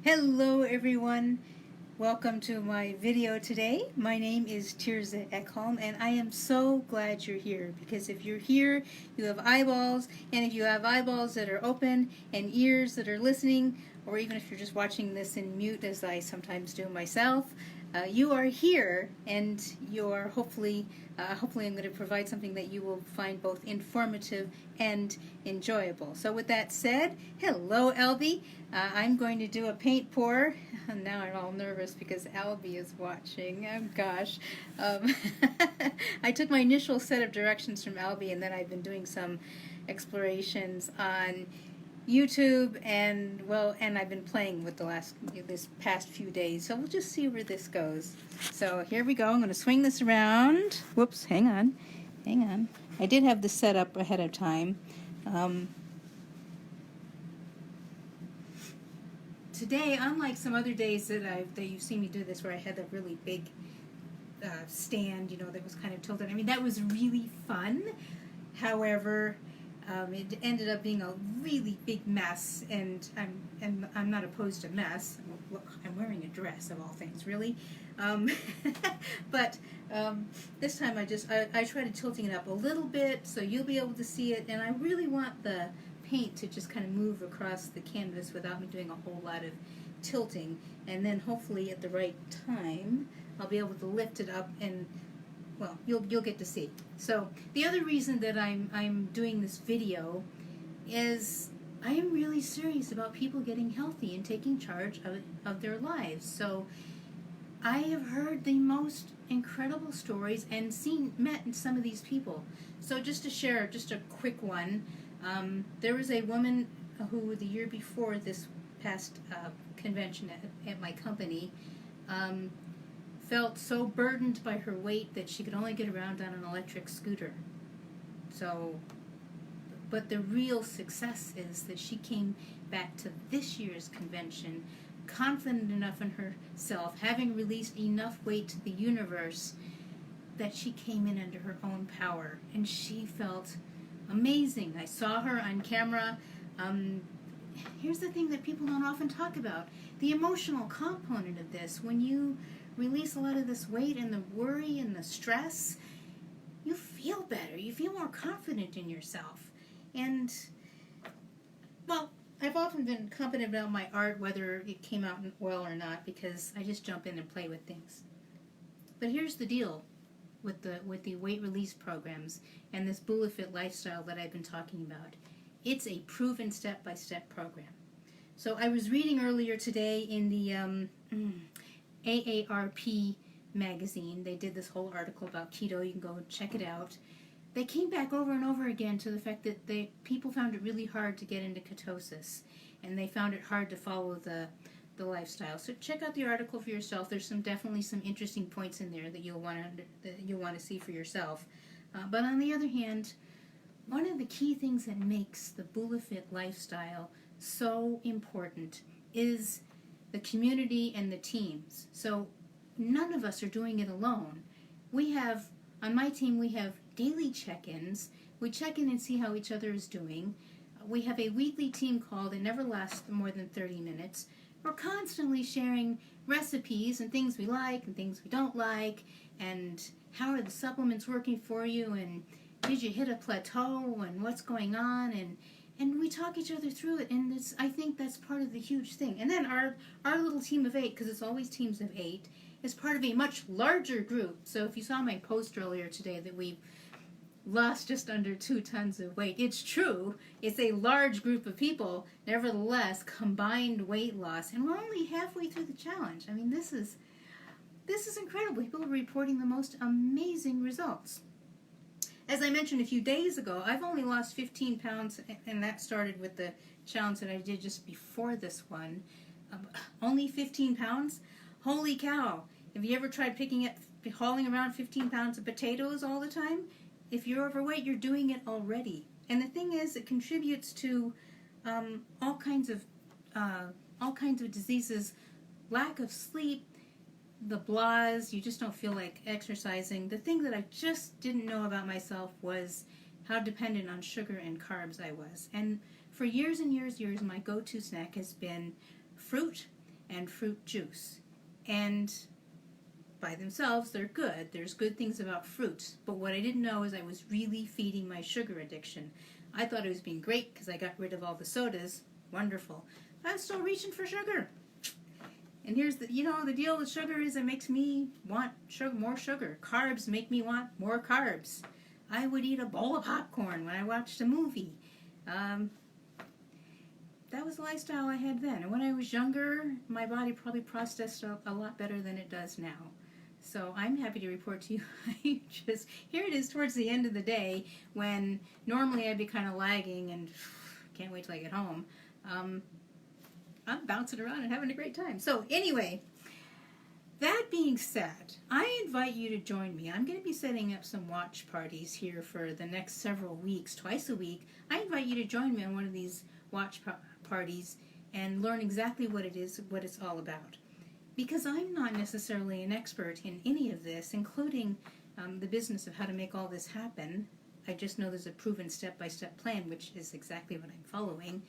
Hello everyone, welcome to my video today. My name is Tirza Ekholm and I am so glad you're here because if you're here, you have eyeballs, and if you have eyeballs that are open and ears that are listening, or even if you're just watching this in mute as I sometimes do myself, you are here and you're hopefully I'm going to provide something that you will find both informative and enjoyable. So with that said, hello Albie. I'm going to do a paint pour. Now I'm all nervous because Albie is watching. Oh gosh. Um, I took my initial set of directions from Albie and then I've been doing some explorations on YouTube and I've been playing with this past few days. So we'll just see where this goes. So here we go. I'm going to swing this around. Whoops, hang on. I did have this set up ahead of time. Today, unlike some other days that you've seen me do this, where I had a really big stand, that was kind of tilted. I mean, that was really fun. However, it ended up being a really big mess, and I'm not opposed to mess. Look, I'm wearing a dress of all things, really. But this time I tried tilting it up a little bit so you'll be able to see it, and I really want the paint to just kind of move across the canvas without me doing a whole lot of tilting, and then hopefully at the right time I'll be able to lift it up and, well, you'll get to see. So the other reason that I'm doing this video is I am really serious about people getting healthy and taking charge of their lives. So I have heard the most incredible stories and met some of these people. So just to share just a quick one, there was a woman who the year before this past convention at my company felt so burdened by her weight that she could only get around on an electric scooter. So, but the real success is that she came back to this year's convention confident enough in herself, having released enough weight to the universe, that she came in under her own power, and she felt amazing. I saw her on camera. Here's the thing that people don't often talk about, the emotional component of this. When you release a lot of this weight and the worry and the stress, you feel better. You feel more confident in yourself. And, well, I've often been confident about my art, whether it came out well or not, because I just jump in and play with things. But here's the deal with the weight release programs and this BulaFit lifestyle that I've been talking about. It's a proven step-by-step program. So I was reading earlier today in the AARP magazine. They did this whole article about keto. You can go and check it out. They came back over and over again to the fact that people found it really hard to get into ketosis, and they found it hard to follow the lifestyle. So check out the article for yourself. There's definitely some interesting points in there that you'll want to see for yourself. But on the other hand, one of the key things that makes the BulaFit lifestyle so important is the community and the teams. So none of us are doing it alone. On my team, we have daily check-ins. We check in and see how each other is doing. We have a weekly team call that never lasts more than 30 minutes. We're constantly sharing recipes and things we like and things we don't like, and how are the supplements working for you, and did you hit a plateau, and what's going on, and we talk each other through it, and I think that's part of the huge thing. And then our little team of 8, because it's always teams of 8, is part of a much larger group. So if you saw my post earlier today that we've lost just under 2 tons of weight, it's true. It's a large group of people. Nevertheless, combined weight loss, and we're only halfway through the challenge. I mean, this is incredible. People are reporting the most amazing results. As I mentioned a few days ago, I've only lost 15 pounds, and that started with the challenge that I did just before this one. Only 15 pounds? Holy cow. Have you ever tried hauling around 15 pounds of potatoes all the time? If you're overweight, you're doing it already. And the thing is, it contributes to all kinds of diseases, lack of sleep, the blahs, you just don't feel like exercising. The thing that I just didn't know about myself was how dependent on sugar and carbs I was. And for years and years, my go-to snack has been fruit and fruit juice. And by themselves, they're good. There's good things about fruits. But what I didn't know is I was really feeding my sugar addiction. I thought it was being great because I got rid of all the sodas. Wonderful. I was still reaching for sugar. And here's the, the deal with sugar is it makes me want sugar, more sugar. Carbs make me want more carbs. I would eat a bowl of popcorn when I watched a movie. That was the lifestyle I had then. And when I was younger, my body probably processed a lot better than it does now. So I'm happy to report to you, here it is towards the end of the day when normally I'd be kind of lagging and can't wait till I get home. I'm bouncing around and having a great time. So anyway, that being said, I invite you to join me. I'm going to be setting up some watch parties here for the next several weeks, twice a week. I invite you to join me on one of these watch parties and learn exactly what it is, what it's all about. Because I'm not necessarily an expert in any of this, including the business of how to make all this happen. I just know there's a proven step-by-step plan, which is exactly what I'm following.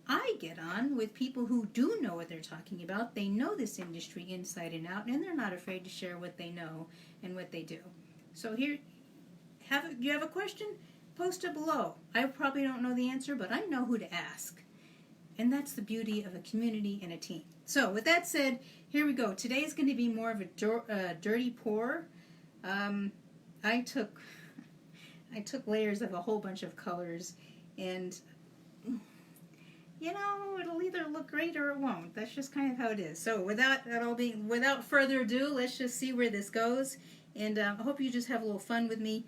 I get on with people who do know what they're talking about. They know this industry inside and out, and they're not afraid to share what they know and what they do. So here, you have a question? Post it below. I probably don't know the answer, but I know who to ask. And that's the beauty of a community and a team. So with that said, here we go. Today is going to be more of a dirty pour. I took layers of a whole bunch of colors, and it'll either look great or it won't. That's just kind of how it is. So without further ado, let's just see where this goes. And I hope you just have a little fun with me.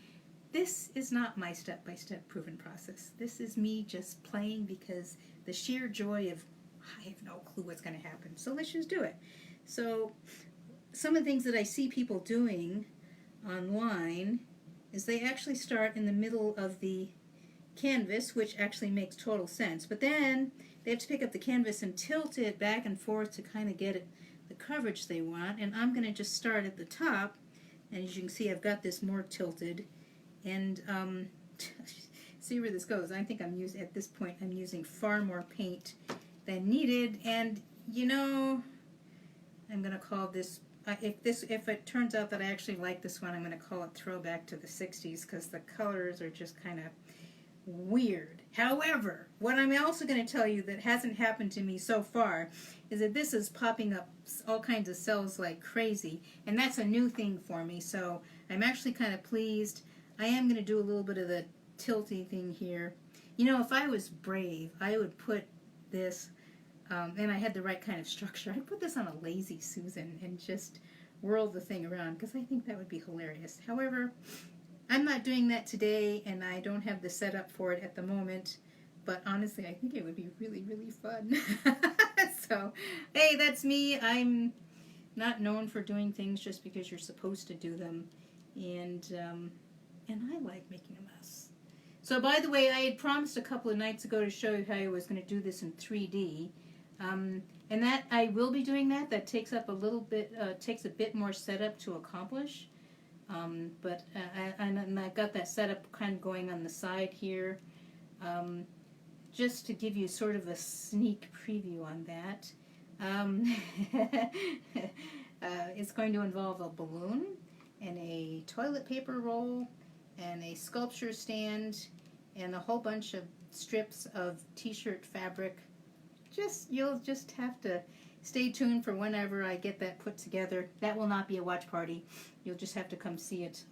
This is not my step-by-step proven process. This is me just playing because the sheer joy of, I have no clue what's going to happen. So let's just do it. So some of the things that I see people doing online is they actually start in the middle of the canvas, which actually makes total sense. But then they have to pick up the canvas and tilt it back and forth to kind of get it the coverage they want. And I'm going to just start at the top. And as you can see, I've got this more tilted. And see where this goes. I think at this point, I'm using far more paint than needed. And I'm going to call this, if it turns out that I actually like this one, I'm going to call it Throwback to the 60s because the colors are just kind of weird. However, what I'm also going to tell you that hasn't happened to me so far is that this is popping up all kinds of cells like crazy, and that's a new thing for me, so I'm actually kind of pleased. I am going to do a little bit of the tilty thing here. If I was brave, I would put this, and I had the right kind of structure, I'd put this on a Lazy Susan and just whirl the thing around because I think that would be hilarious. However, I'm not doing that today, and I don't have the setup for it at the moment, but honestly, I think it would be really, really fun. So, hey, that's me. I'm not known for doing things just because you're supposed to do them, and I like making a mess. So, by the way, I had promised a couple of nights ago to show you how I was going to do this in 3D, and that I will be doing that. That takes up a little bit, takes a bit more setup to accomplish. But I got that setup kind of going on the side here, just to give you sort of a sneak preview on that. It's going to involve a balloon and a toilet paper roll and a sculpture stand and a whole bunch of strips of t-shirt fabric. You'll just have to stay tuned for whenever I get that put together. That will not be a watch party. You'll just have to come see it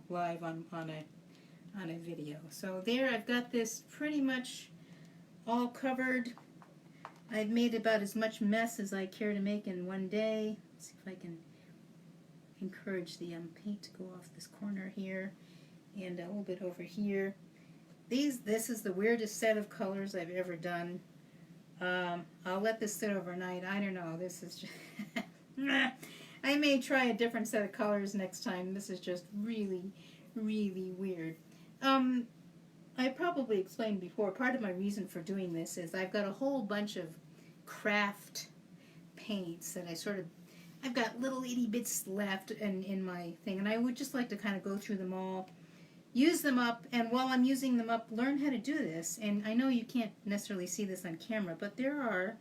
live on a video. So there, I've got this pretty much all covered. I've made about as much mess as I care to make in one day. Let's see if I can encourage the paint to go off this corner here and a little bit over here. This is the weirdest set of colors I've ever done. I'll let this sit overnight. I don't know. This is just I may try a different set of colors next time. This is just really, really weird. I probably explained before, part of my reason for doing this is I've got a whole bunch of craft paints that I've got little itty bits left in my thing, and I would just like to kind of go through them all, use them up, and while I'm using them up, learn how to do this. And I know you can't necessarily see this on camera, but there are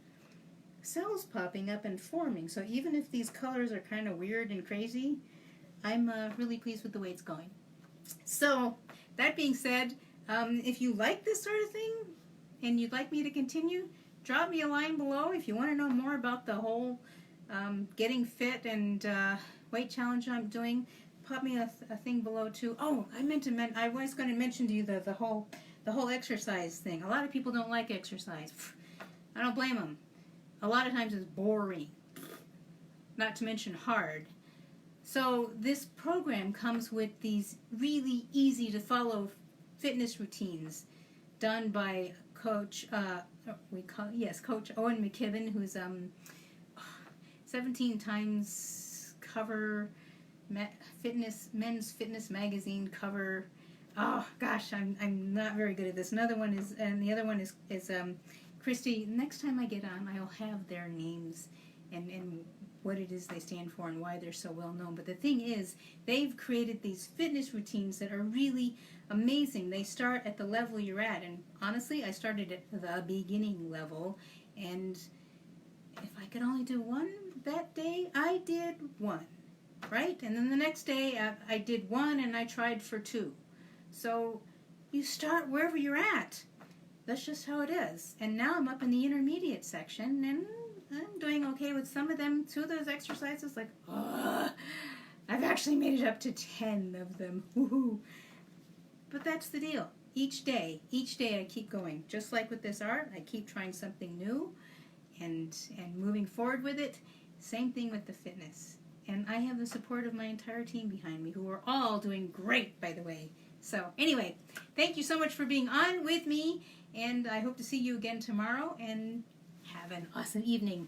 cells popping up and forming. So even if these colors are kind of weird and crazy, I'm really pleased with the way it's going. So that being said, if you like this sort of thing and you'd like me to continue, drop me a line below. If you want to know more about the whole getting fit and weight challenge I'm doing, pop me a thing below too. Oh, I was going to mention to you the whole exercise thing. A lot of people don't like exercise. I don't blame them. A lot of times it's boring, not to mention hard. So this program comes with these really easy to follow fitness routines done by Coach Owen McKibben, who's 17 times cover men's fitness magazine cover. Oh gosh, I'm not very good at this. The other one is Christy. Next time I get on, I'll have their names and what it is they stand for and why they're so well known. But the thing is, they've created these fitness routines that are really amazing. They start at the level you're at, and honestly, I started at the beginning level, and if I could only do one that day, I did one, right? And then the next day, I did one, and I tried for two. So you start wherever you're at. That's just how it is. And now I'm up in the intermediate section, and I'm doing okay with some of them. Two of those exercises, like, I've actually made it up to 10 of them. Woohoo! But that's the deal. Each day I keep going. Just like with this art, I keep trying something new and moving forward with it. Same thing with the fitness. And I have the support of my entire team behind me, who are all doing great, by the way. So anyway, thank you so much for being on with me, and I hope to see you again tomorrow, and have an awesome evening.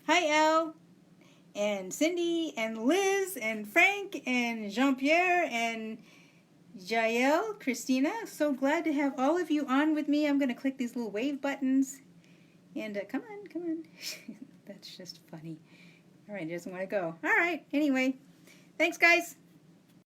Hi, Elle, and Cindy, and Liz, and Frank, and Jean-Pierre, and Jael, Christina. So glad to have all of you on with me. I'm going to click these little wave buttons. And come on. That's just funny. All right, he doesn't want to go. All right, anyway. Thanks, guys.